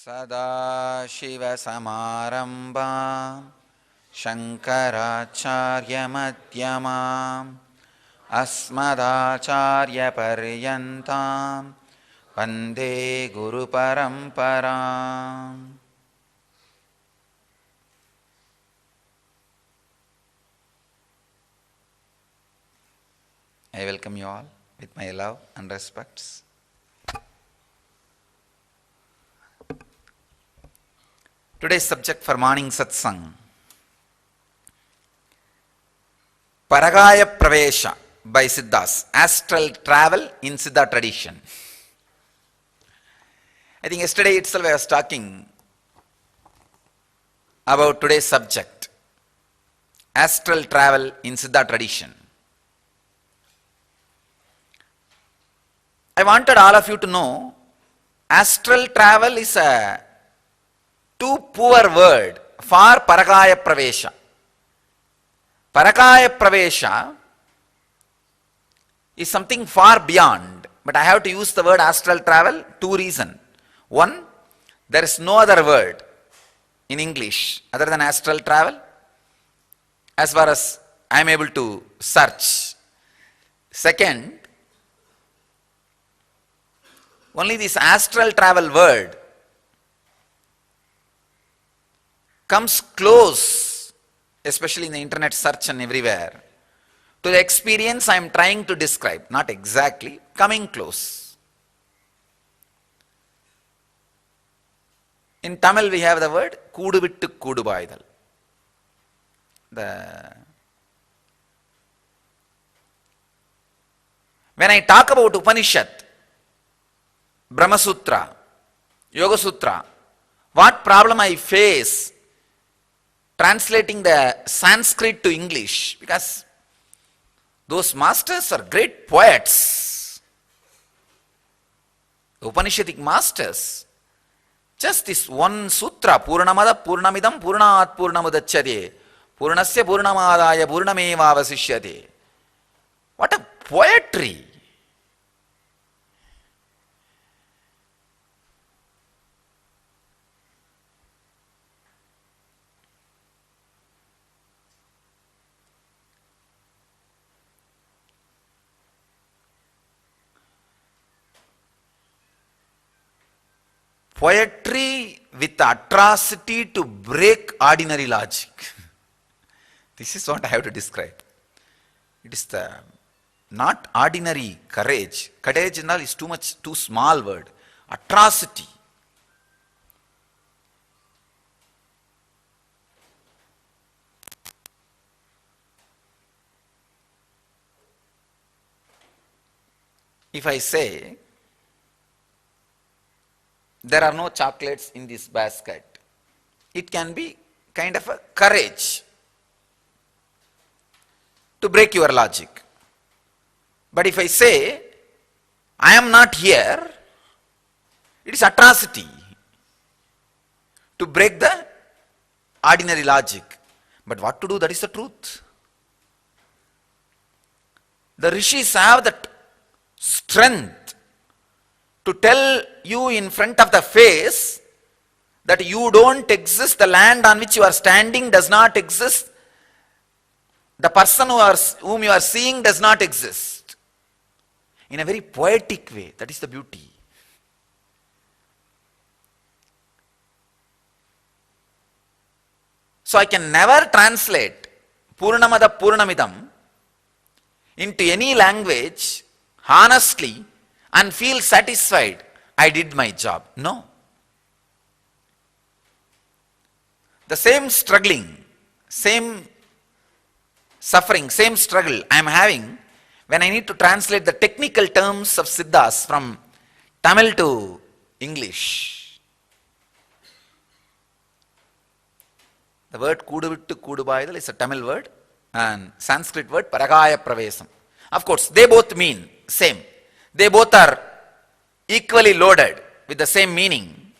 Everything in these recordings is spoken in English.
Sadashivasamarambham Shankaracharya-madhyamam Asmadacharya-paryantam Vande Guru-paramparam. I welcome you all with my love and respects. Today's subject for morning satsang, Parakaaya Pravesha by siddhas, astral travel in Siddha tradition. I think yesterday itself I was talking about today's subject, astral travel in Siddha tradition. I wanted all of you to know, astral travel is a too poor word for Parakaaya Pravesha. Parakaaya Pravesha is something far beyond, but I have to use the word astral travel, two reasons. One, there is no other word in English other than astral travel as far as I am able to search. Second, only this astral travel word comes close, especially in the internet search and everywhere, to the experience I am trying to describe. Not exactly, coming close. In Tamil we have the word Kudu vittu Kudu Paidal. When I talk about Upanishad, Brahma Sutra, Yoga Sutra, what problem I face translating the Sanskrit to English, because those masters are great poets, the Upanishadic masters. Just this one sutra, Purnamada Purnamidam Purnat Purnamudachyate, Purnasya Purnamadaya Purnameva Vasishyate. What a poetry! Poetry with atrocity to break ordinary logic. This is what I have to describe. It is the not ordinary courage. Courage is too small word. Atrocity. If I say, there are no chocolates in this basket, it can be kind of a courage to break your logic. But if I say, I am not here, it is atrocity to break the ordinary logic. But what to do? That is the truth. The rishis have that strength to tell you in front of the face that you don't exist, the land on which you are standing does not exist, the person whom you are seeing does not exist. In a very poetic way, that is the beauty. So I can never translate Purnamada Purnamidam into any language honestly and feel satisfied, I did my job. No. The same struggling, same suffering, same struggle I am having when I need to translate the technical terms of siddhas from Tamil to English. The word Kudu vittu Kudu Paidal is a Tamil word and Sanskrit word Parakaaya Pravesha. Of course, they both mean same. They both are equally loaded with the same meaning,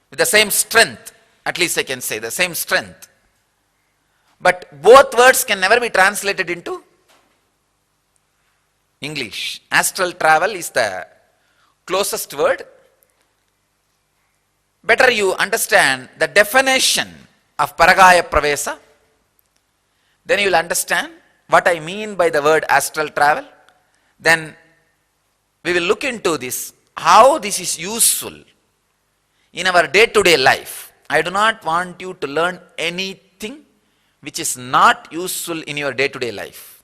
with the same strength, at least I can say, the same strength. But both words can never be translated into English. Astral travel is the closest word better you understand the definition of Parakaaya Pravesha, then you will understand what I mean by the word astral travel. Then we will look into this, how this is useful in our day-to-day life. I do not want you to learn anything which is not useful in your day-to-day life.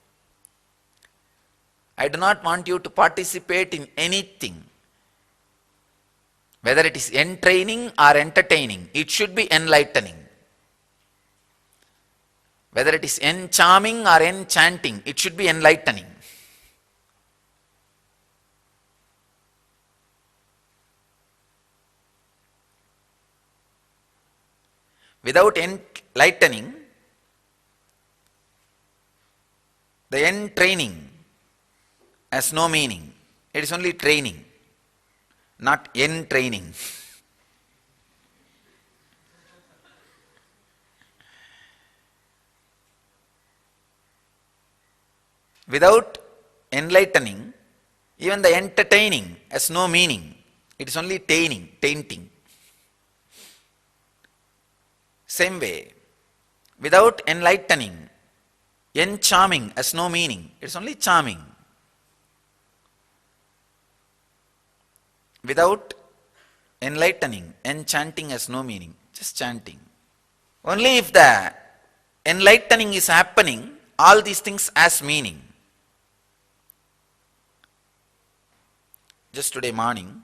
I do not want you to participate in anything, whether it is entraining or entertaining. It should be enlightening. Whether it is encharming or enchanting, it should be enlightening. Without enlightening, the entraining has no meaning. It is only training, not entraining. Without enlightening, even the entertaining has no meaning. It is only tainting. Same way, without enlightening, encharming has no meaning. It is only charming. Without enlightening, enchanting has no meaning. Just chanting. Only if the enlightening is happening, all these things has meaning. Just today morning,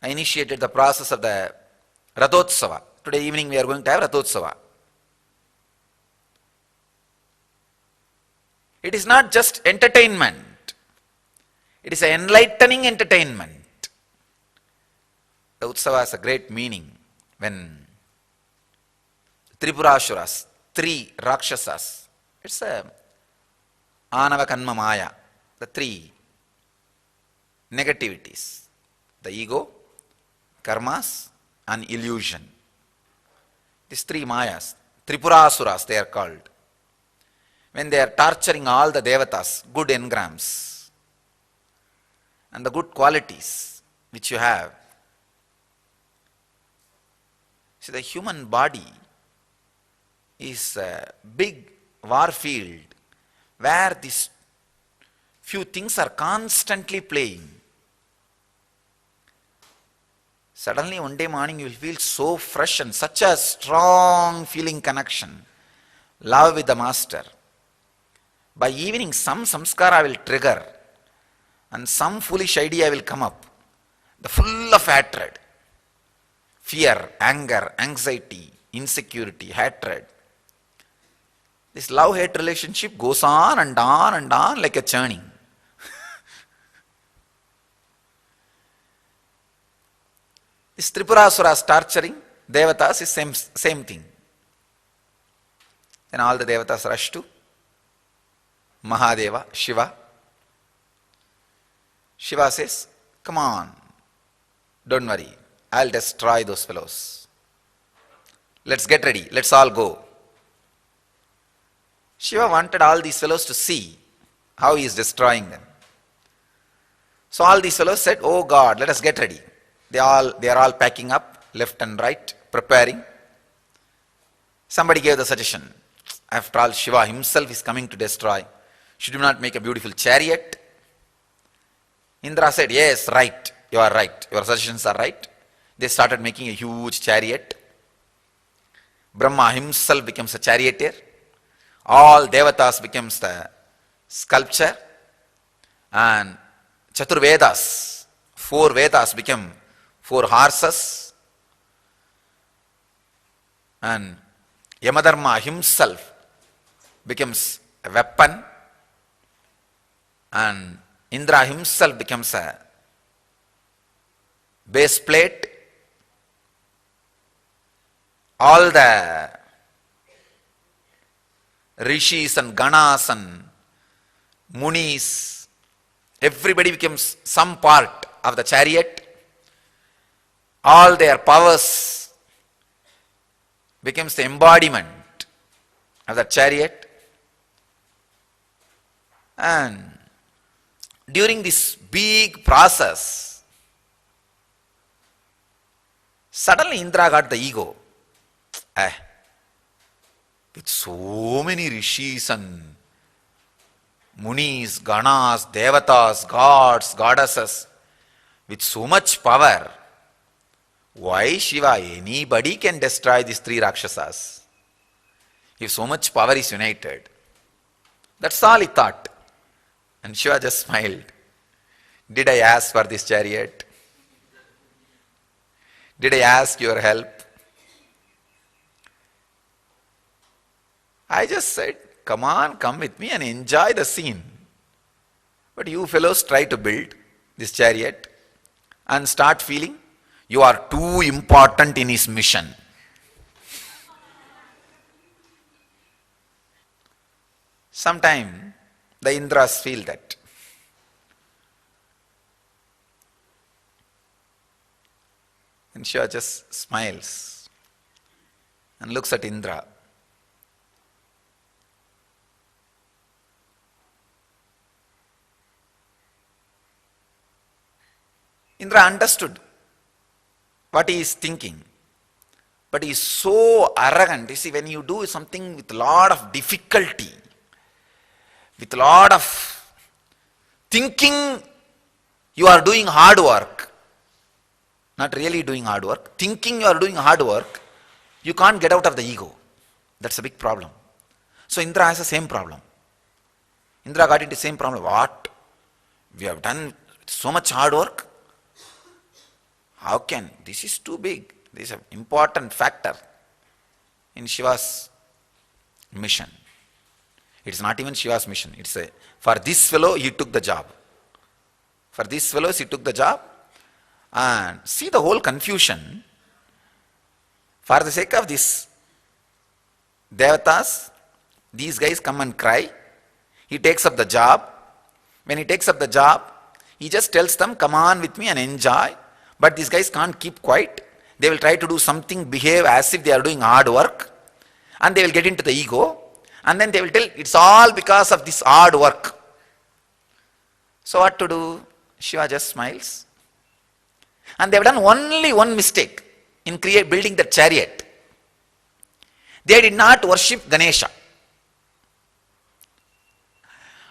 I initiated the process of the Rathotsava. Today evening we are going to have Rathotsava. It is not just entertainment. It is an enlightening entertainment. The Utsava has a great meaning when Tripurasuras, three Rakshasas, it's a Anava Kanma Maya, the three negativities, the ego, karmas and illusion. These three Mayas, Tripurasuras they are called. When they are torturing all the devatas, good engrams and the good qualities which you have. See, the human body is a big war field where these few things are constantly playing. Suddenly one day morning you will feel so fresh and such a strong feeling connection, love with the master. By evening some samskara will trigger and some foolish idea will come up, the full of hatred, fear, anger, anxiety, insecurity, hatred. This love-hate relationship goes on and on and on like a churning. This Tripurasuras torturing devatas is same thing. Then all the devatas rush to Mahadeva, Shiva. Shiva says, come on, don't worry, I'll destroy those fellows. Let's get ready, let's all go. Shiva wanted all these fellows to see how he is destroying them. So all these fellows said, oh God, let us get ready. They are all packing up, left and right, preparing. Somebody gave the suggestion, after all Shiva himself is coming to destroy, should you not make a beautiful chariot? Indra said, yes, right, you are right, your suggestions are right. They started making a huge chariot. Brahma himself becomes a charioteer. All devatas becomes the sculpture. And Chaturvedas, 4 Vedas become 4 horses. And Yamadharma himself becomes a weapon. And Indra himself becomes a base plate. All the rishis and ganas and munis, everybody becomes some part of the chariot. All their powers becomes the embodiment of the chariot. And during this big process, Suddenly Indra got the ego. With so many rishis and munis, ganas, devatas, gods, goddesses, with so much power, why Shiva? Anybody can destroy these three Rakshasas. If so much power is united. That's all he thought. And Shiva just smiled. Did I ask for this chariot? Did I ask your help? I just said, come on, come with me and enjoy the scene. But you fellows try to build this chariot and start feeling you are too important in his mission. Sometimes the Indras feel that. And Shiva just smiles and looks at Indra. Indra understood what he is thinking. But he is so arrogant. You see, when you do something with a lot of difficulty, with a lot of thinking, you are doing hard work. Not really doing hard work. Thinking you are doing hard work, you can't get out of the ego. That's a big problem. So Indra has the same problem. Indra got into the same problem. What? We have done so much hard work. How can? This is too big. This is an important factor in Shiva's mission. It's not even Shiva's mission. It's for this fellow he took the job. For these fellows he took the job. And see the whole confusion. For the sake of this devatas, these guys come and cry. He takes up the job. When he takes up the job, he just tells them, come on with me and enjoy. But these guys can't keep quiet. They will try to do something, behave as if they are doing hard work. And they will get into the ego. And then they will tell, it's all because of this hard work. So what to do? Shiva just smiles. And they have done only one mistake in building the chariot. They did not worship Ganesha.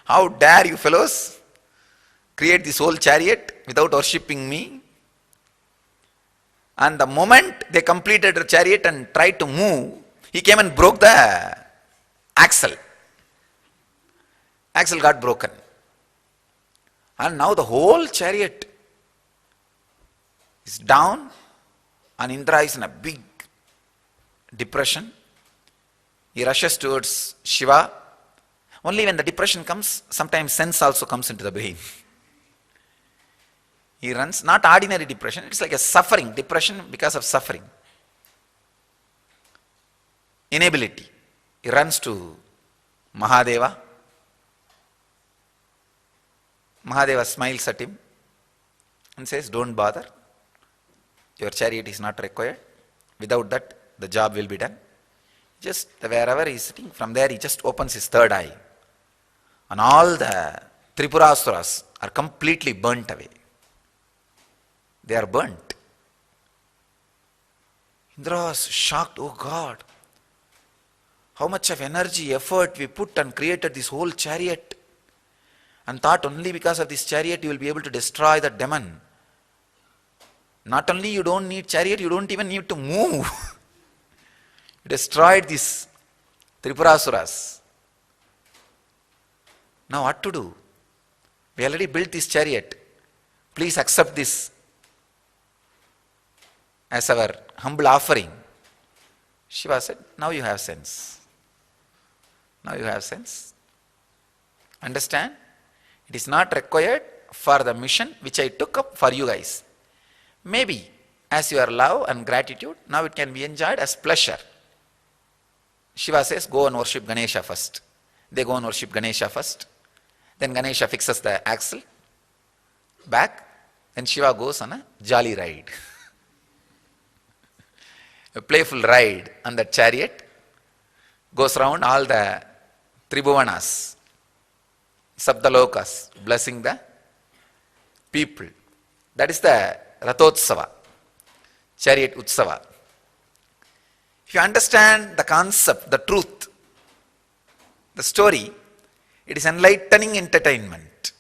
How dare you fellows create this whole chariot without worshipping me? And the moment they completed the chariot and tried to move, he came and broke the axle. Axle got broken. And now the whole chariot is down and Indra is in a big depression. He rushes towards Shiva. Only when the depression comes, sometimes sense also comes into the brain. He runs, not ordinary depression, it's like a suffering, depression because of suffering. Inability. He runs to Mahadeva. Mahadeva smiles at him and says, don't bother. Your chariot is not required. Without that, the job will be done. Just wherever he is sitting, from there he just opens his third eye. And all the Tripurasuras are completely burnt away. They are burnt. Indra was shocked. Oh God, how much of energy, effort we put and created this whole chariot. And thought only because of this chariot you will be able to destroy the demon. Not only you don't need chariot, you don't even need to move. You destroyed these Tripurasuras. Now what to do? We already built this chariot. Please accept this as our humble offering. Shiva said, now you have sense. Now you have sense. Understand? It is not required for the mission which I took up for you guys. Maybe as your love and gratitude, now it can be enjoyed as pleasure. Shiva says, go and worship Ganesha first. They go and worship Ganesha first. Then Ganesha fixes the axle back. Then Shiva goes on a jolly ride. A playful ride on the chariot. Goes around all the Tribhuvanas, Sabdalokas, blessing the people. That is the Rathotsava. chariot Utsava. If you understand the concept, the truth, the story, it is enlightening entertainment.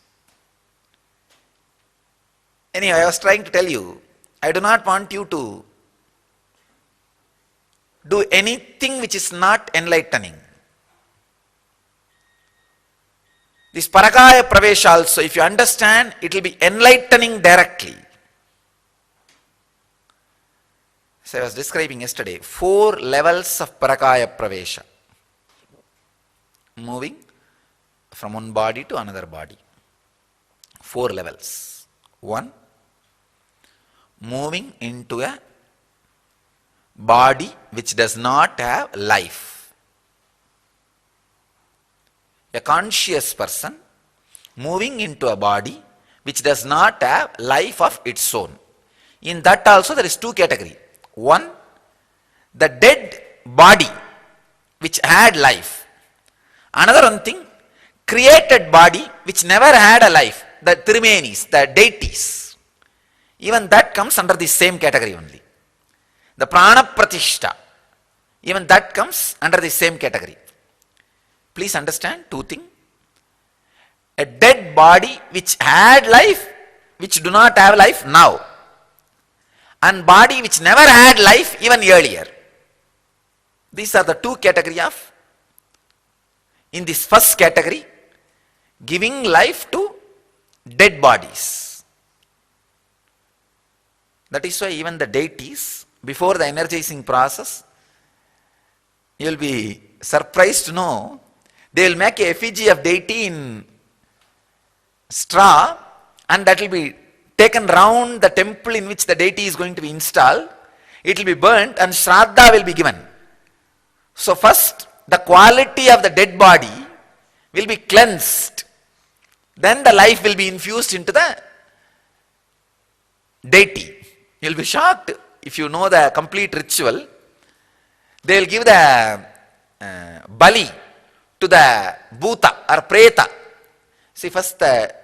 Anyway, I was trying to tell you, I do not want you to do anything which is not enlightening. This Parakaaya Pravesha also, if you understand, it will be enlightening directly. So I was describing yesterday, 4 levels of Parakaaya Pravesha. Moving from one body to another body. 4 levels. 1, moving into a body which does not have life. A conscious person moving into a body which does not have life of its own. In that also there is 2 categories. 1, the dead body which had life. Another one thing, created body which never had a life. The Trimenis, the deities. Even that comes under the same category only. The Prana Pratishta, even that comes under the same category. Please understand 2 things. A dead body which had life, which do not have life now. And body which never had life even earlier. These are the 2 categories of, in this first category, giving life to dead bodies. That is why even the deities, before the energizing process, you will be surprised to know, they will make a effigy of deity in straw, and that will be taken round the temple in which the deity is going to be installed. It will be burnt and Shraddha will be given. So first, the quality of the dead body will be cleansed. Then the life will be infused into the deity. You will be shocked if you know the complete ritual. They will give the bali to the bhuta or preta. See, first the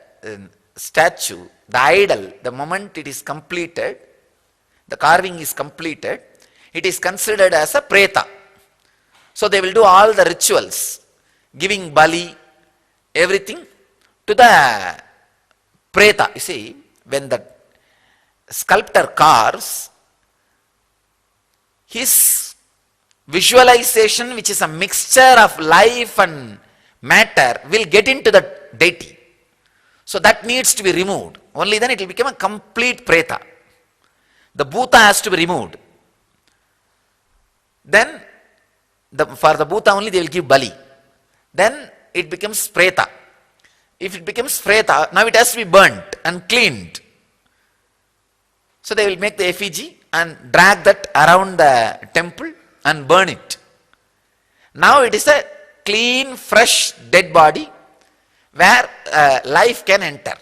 statue, the idol, the moment it is completed, the carving is completed, it is considered as a preta. So they will do all the rituals, giving bali, everything to the preta. You see, when the sculptor carves, his visualization, which is a mixture of life and matter, will get into the deity. So that needs to be removed. Only then it will become a complete preta. The bhuta has to be removed. Then, for the bhuta only they will give bali. Then it becomes preta. If it becomes preta, now it has to be burnt and cleaned. So they will make the effigy and drag that around the temple and burn it. Now it is a clean, fresh, dead body where life can enter,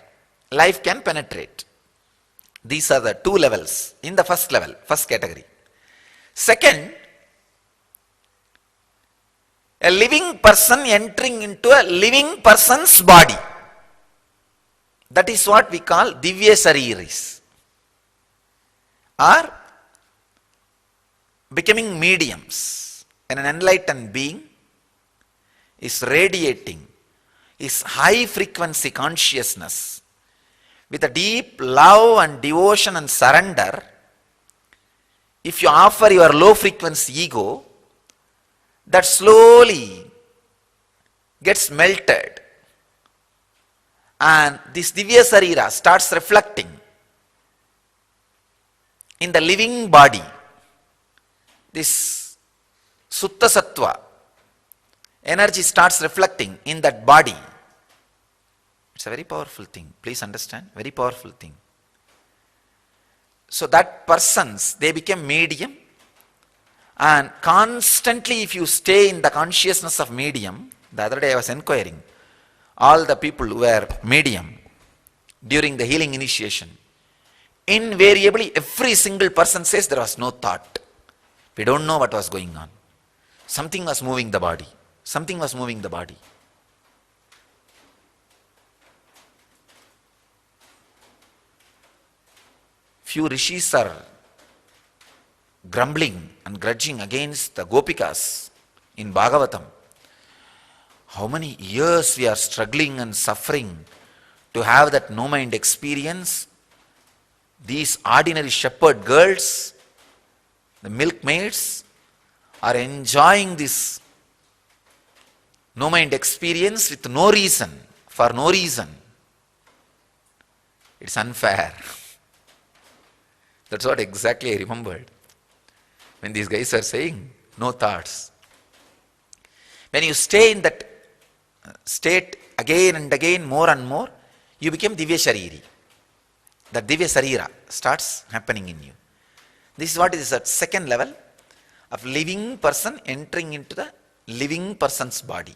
life can penetrate. These are the 2 levels in the first level, first category. Second, a living person entering into a living person's body. That is what we call divya sareerees, or becoming mediums. And an enlightened being is radiating his high frequency consciousness with a deep love and devotion and surrender. If you offer your low frequency ego, that slowly gets melted, and this divya sarira starts reflecting in the living body. This sutta sattva energy starts reflecting in that body. It's a very powerful thing. Please understand, very powerful thing. So that persons, they become medium, and constantly if you stay in the consciousness of medium, the other day I was inquiring, all the people who were medium during the healing initiation, invariably every single person says there was no thought. We don't know what was going on. Something was moving the body. Something was moving the body. Few rishis are grumbling and grudging against the Gopikas in Bhagavatam. How many years we are struggling and suffering to have that no-mind experience. These ordinary shepherd girls, the milkmaids, are enjoying this no-mind experience with no reason, for no reason. It's unfair. That's what exactly I remembered when these guys are saying, no thoughts. When you stay in that state again and again, more and more, you become divya sareeri. The divya sarira starts happening in you. This is what is the second level of living person entering into the living person's body.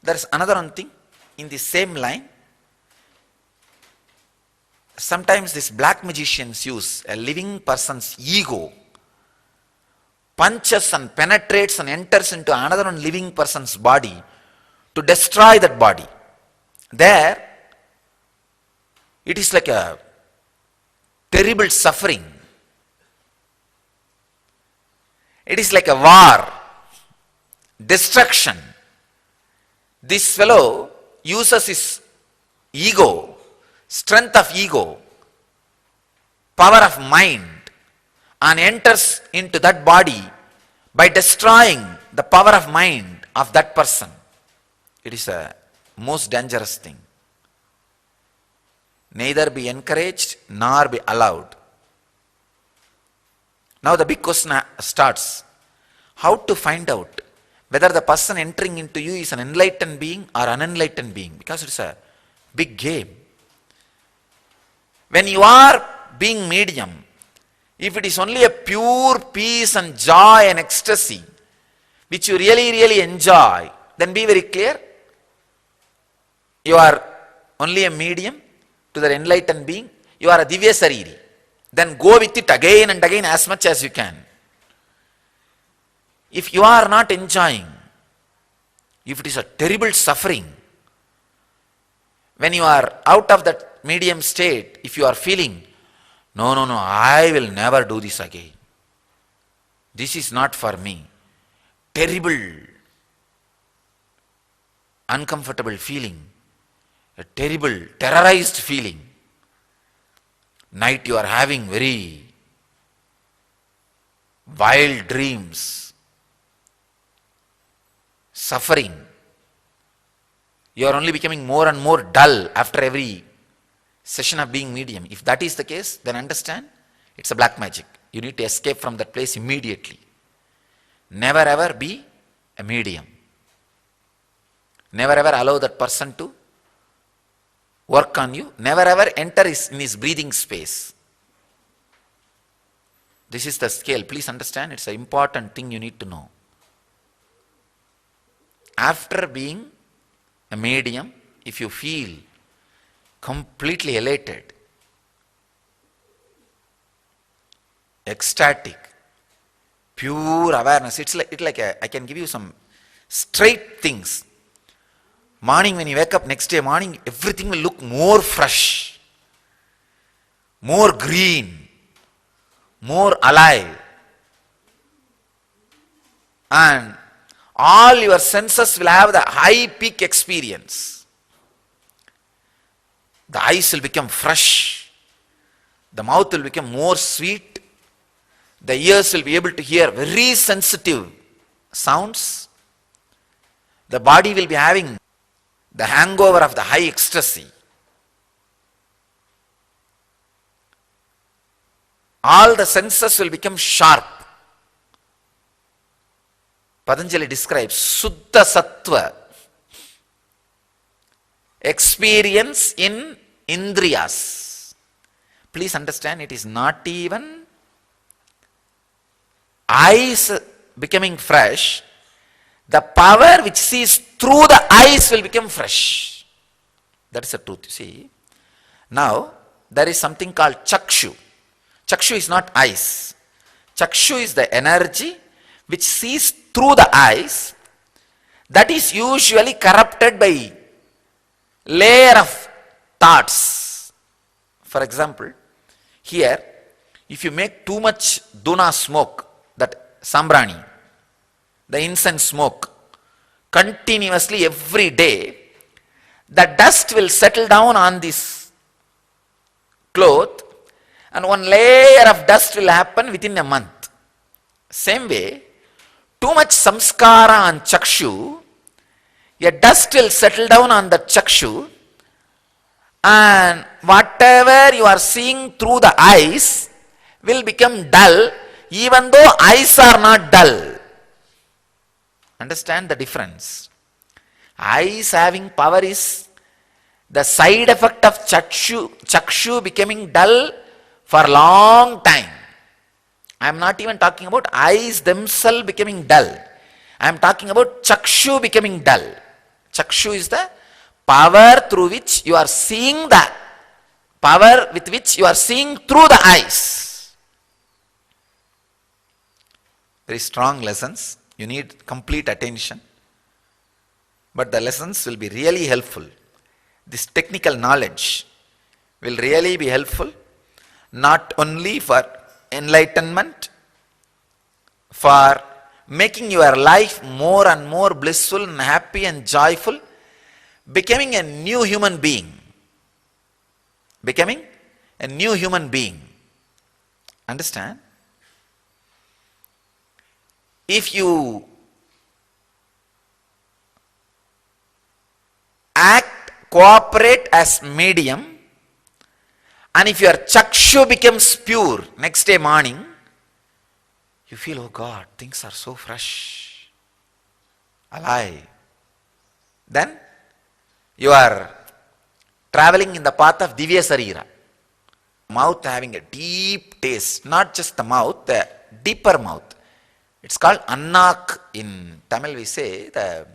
There is another one thing in the same line. Sometimes these black magicians use a living person's ego, punches and penetrates and enters into another one living person's body to destroy that body. There, it is like a terrible suffering. It is like a war, destruction. This fellow uses his ego, strength of ego, power of mind, and enters into that body by destroying the power of mind of that person. It is a most dangerous thing. Neither be encouraged nor be allowed. Now the big question starts. How to find out whether the person entering into you is an enlightened being or unenlightened being? Because it's a big game. When you are being medium, if it is only a pure peace and joy and ecstasy, which you really enjoy, then be very clear. You are only a medium to the enlightened being. You are a divya sareeri. Then go with it again and again as much as you can. If you are not enjoying, if it is a terrible suffering, when you are out of that medium state, if you are feeling, no, I will never do this again. This is not for me. Terrible, uncomfortable feeling, a terrible, terrorized feeling. Night you are having very wild dreams, suffering. You are only becoming more and more dull after every session of being medium. If that is the case, then understand it's a black magic. You need to escape from that place immediately. Never ever be a medium. Never ever allow that person to work on you. Never ever enter in his breathing space. This is the scale. Please understand, it's an important thing you need to know. After being a medium, if you feel completely elated, ecstatic, pure awareness, it's like I can give you some straight things. Morning when you wake up, next day morning, everything will look more fresh, more green, more alive. And all your senses will have the high peak experience. The eyes will become fresh. The mouth will become more sweet. The ears will be able to hear very sensitive sounds. The body will be having the hangover of the high ecstasy. All the senses will become sharp. Patanjali describes Siddha Sattva, experience in Indriyas. Please understand, it is not even eyes becoming fresh. The power which sees through the eyes will become fresh. That is the truth, you see. Now, there is something called Chakshu. Chakshu is not eyes. Chakshu is the energy which sees through the eyes. That is usually corrupted by layer of thoughts. For example, here If you make too much duna smoke, that sambrani, the incense smoke, continuously every day, the dust will settle down on this cloth and one layer of dust will happen within a month. Same way, too much samskara on chakshu, a dust will settle down on the chakshu, and whatever you are seeing through the eyes will become dull, even though eyes are not dull. Understand the difference. Eyes having power is the side effect of chakshu becoming dull for long time. I am not even talking about eyes themselves becoming dull. I am talking about chakshu becoming dull. Chakshu is the power through which you are seeing the power with which you are seeing through the eyes. Very strong lessons. You need complete attention. But the lessons will be really helpful. This technical knowledge will really be helpful, not only for enlightenment, for making your life more and more blissful and happy and joyful, becoming a new human being. Becoming a new human being. Understand? If you act, cooperate as medium, and if your chakshu becomes pure next day morning, you feel, oh God, things are so fresh, alive. Then you are traveling in the path of divya sareera. Mouth having a deep taste, not just the mouth, the deeper mouth. It's called annak. In Tamil we say the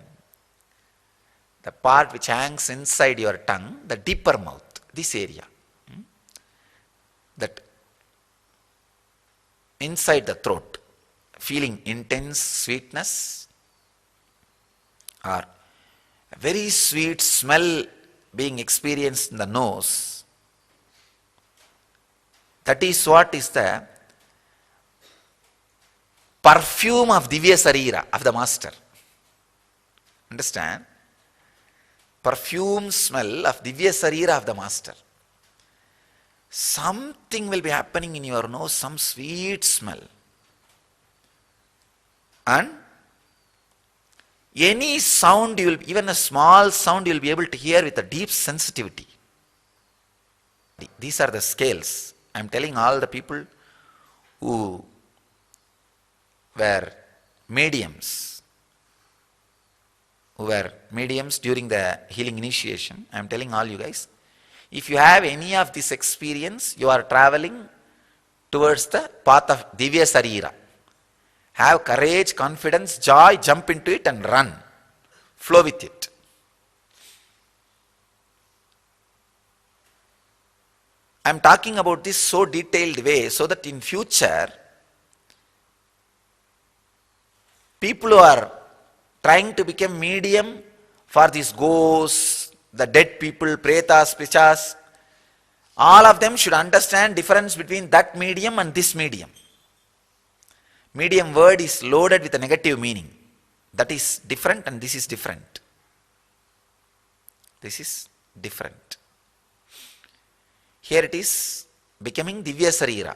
part which hangs inside your tongue, the deeper mouth, this area. That inside the throat, feeling intense sweetness or a very sweet smell being experienced in the nose. That is what is the perfume of divya sareera, of the master. Understand? Perfume smell of divya sareera of the master. Something will be happening in your nose, some sweet smell. And any sound, you will, even a small sound, you will be able to hear with a deep sensitivity. These are the scales. I am telling all the people who were mediums, during the healing initiation. I am telling all you guys, if you have any of this experience, you are traveling towards the path of divya sareera. Have courage, confidence, joy, jump into it and run. Flow with it. I am talking about this so detailed way so that in future, people who are trying to become medium for these ghosts, the dead people, pretas, pichas, all of them should understand difference between that medium and this medium. Medium word is loaded with a negative meaning. That is different and this is different. This is different. Here it is becoming divya sareera.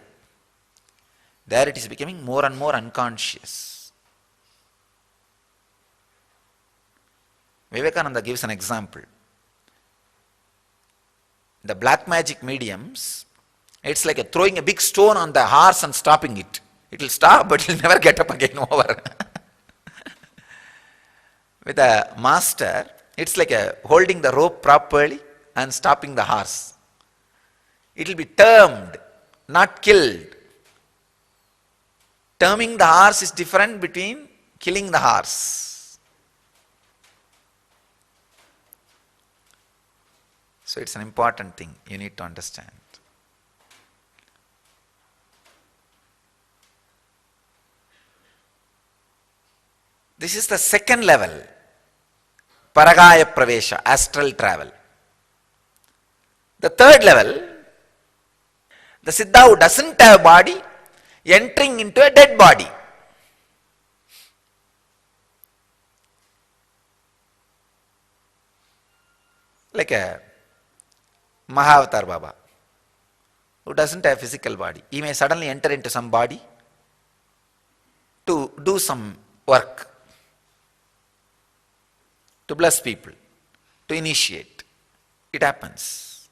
There it is becoming more and more unconscious. Vivekananda gives an example. The black magic mediums, it's like throwing a big stone on the horse and stopping it. It will stop, but it will never get up again over. With a master, it's like holding the rope properly and stopping the horse. It will be termed, not killed. Terming the horse is different between killing the horse. So it's an important thing you need to understand. This is the second level, Parakaaya Pravesha, astral travel. The third level, The Siddha who doesn't have body entering into a dead body. Like a Mahavatar Baba who doesn't have physical body. He may suddenly enter into some body to do some work, to bless people, to initiate. It happens.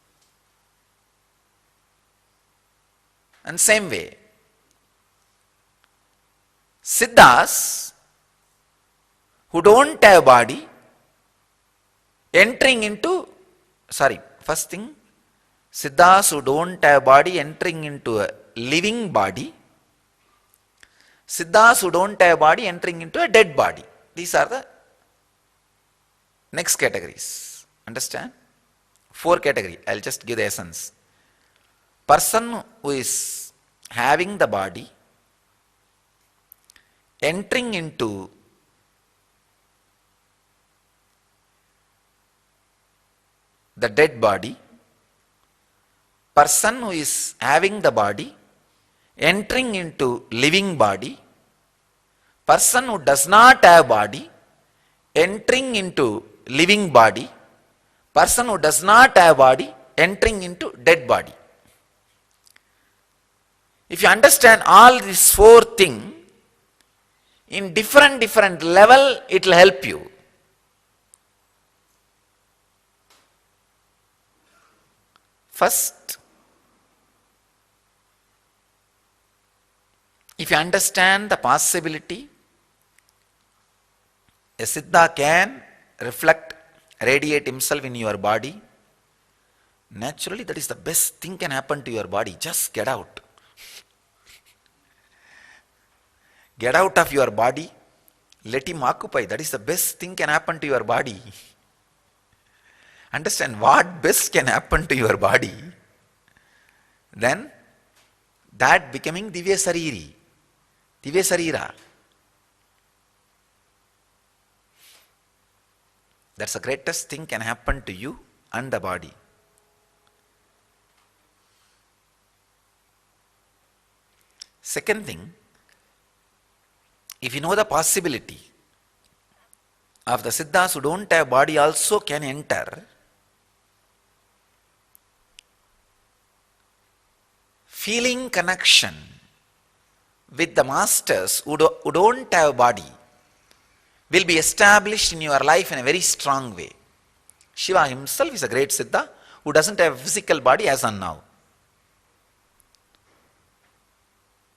And same way, siddhas who don't have body entering into, first thing, siddhas who don't have body entering into a living body, siddhas who don't have body entering into a dead body. These are the next categories. Understand? 4 categories. I'll just give the essence. Person who is having the body entering into the dead body, person who is having the body entering into living body, person who does not have body entering into living body, person who does not have body entering into dead body. If you understand all these 4 things in different level, it will help you. First, if you understand the possibility, a Siddha can reflect, radiate himself in your body, naturally that is the best thing can happen to your body. Just get out. Get out of your body, let him occupy. That is the best thing can happen to your body. Understand what best can happen to your body. Then that becoming divya sareerees, divya sareera. That's the greatest thing can happen to you and the body. Second thing, if you know the possibility of the siddhas who don't have body also can enter, feeling connection with the masters who don't have body will be established in your life in a very strong way. Shiva himself is a great siddha who doesn't have a physical body as on now.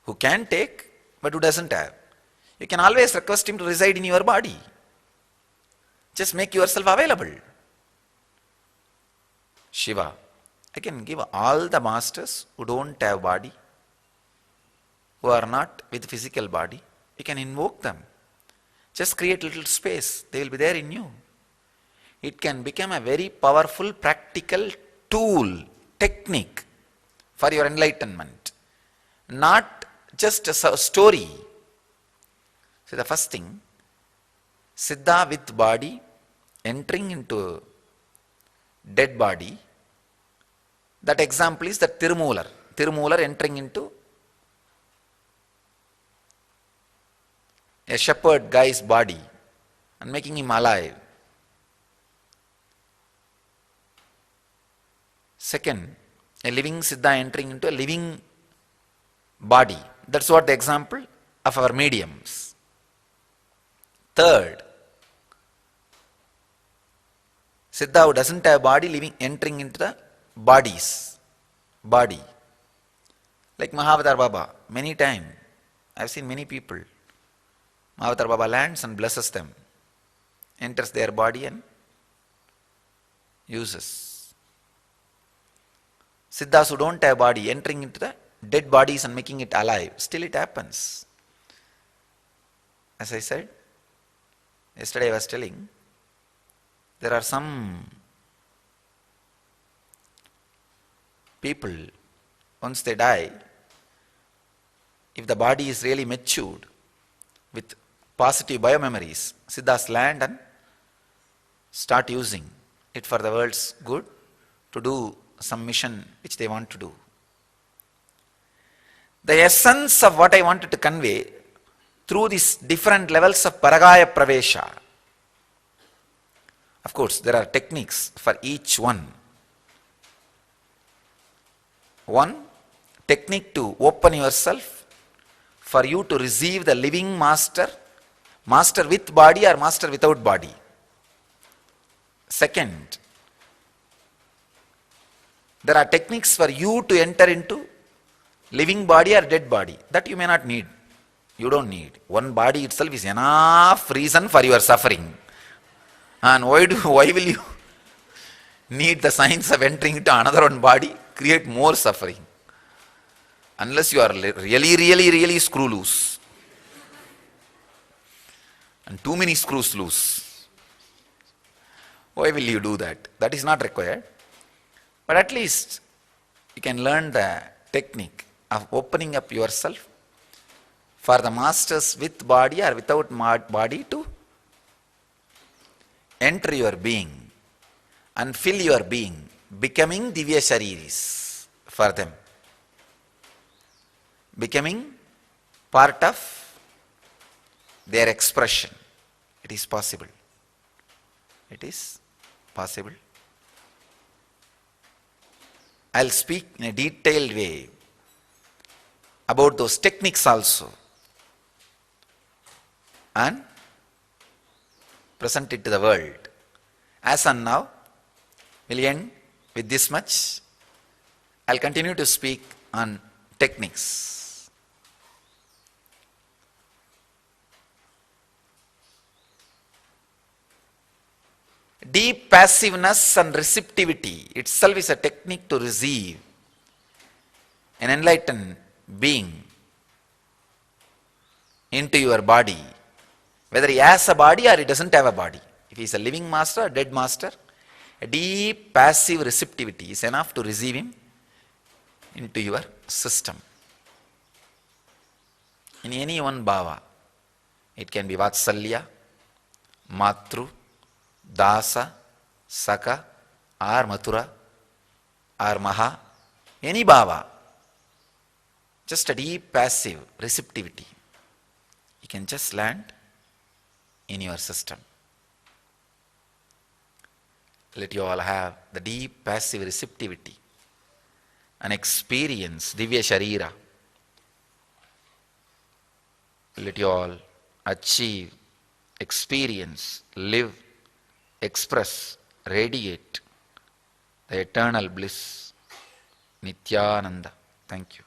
Who can take but who doesn't have. You can always request him to reside in your body. Just make yourself available. Shiva, I can give all the masters who don't have body, who are not with physical body, you can invoke them. Just create little space, they will be there in you. It can become a very powerful practical tool, technique for your enlightenment. Not just a story. So the first thing, Siddha with body entering into dead body. That example is the Tirumular. Tirumular entering into a shepherd guy's body and making him alive. Second, a living Siddha entering into a living body. That's what the example of our mediums. Third, Siddha who doesn't have body entering into the body. Like Mahavatar Baba, many times, I've seen many people. Mahavatar Baba lands and blesses them, enters their body and uses. Siddhas who don't have body entering into the dead bodies and making it alive, still it happens. As I said, yesterday I was telling, there are some people, once they die, if the body is really matured with positive biomemories, Siddhas land and start using it for the world's good to do some mission which they want to do. The essence of what I wanted to convey through these different levels of Parakaaya Pravesha. Of course, there are techniques for each one. One technique to open yourself for you to receive the living master, master with body or master without body. Second, there are techniques for you to enter into living body or dead body. That you may not need. You don't need. One body itself is enough reason for your suffering. And why will you need the science of entering into another one body, create more suffering? Unless you are really screw loose. And too many screws loose. Why will you do that? That is not required. But at least you can learn the technique of opening up yourself for the masters with body or without body to enter your being and fill your being, becoming divya sareerees for them. Becoming part of their expression. It is possible. It is possible. I'll speak in a detailed way about those techniques also and present it to the world. As and now, we'll end with this much. I'll continue to speak on techniques. Deep passiveness and receptivity itself is a technique to receive an enlightened being into your body, whether he has a body or he doesn't have a body. If he is a living master or dead master, a deep passive receptivity is enough to receive him into your system. In any one bhava, it can be Vatsalya, Matru, Dasa, Saka, or Mathura, or Maha, any bhava, just a deep passive receptivity. You can just land in your system. Let you all have the deep passive receptivity and experience divya sharira. Let you all achieve, experience, live, express, radiate the eternal bliss. Nithyananda. Thank you.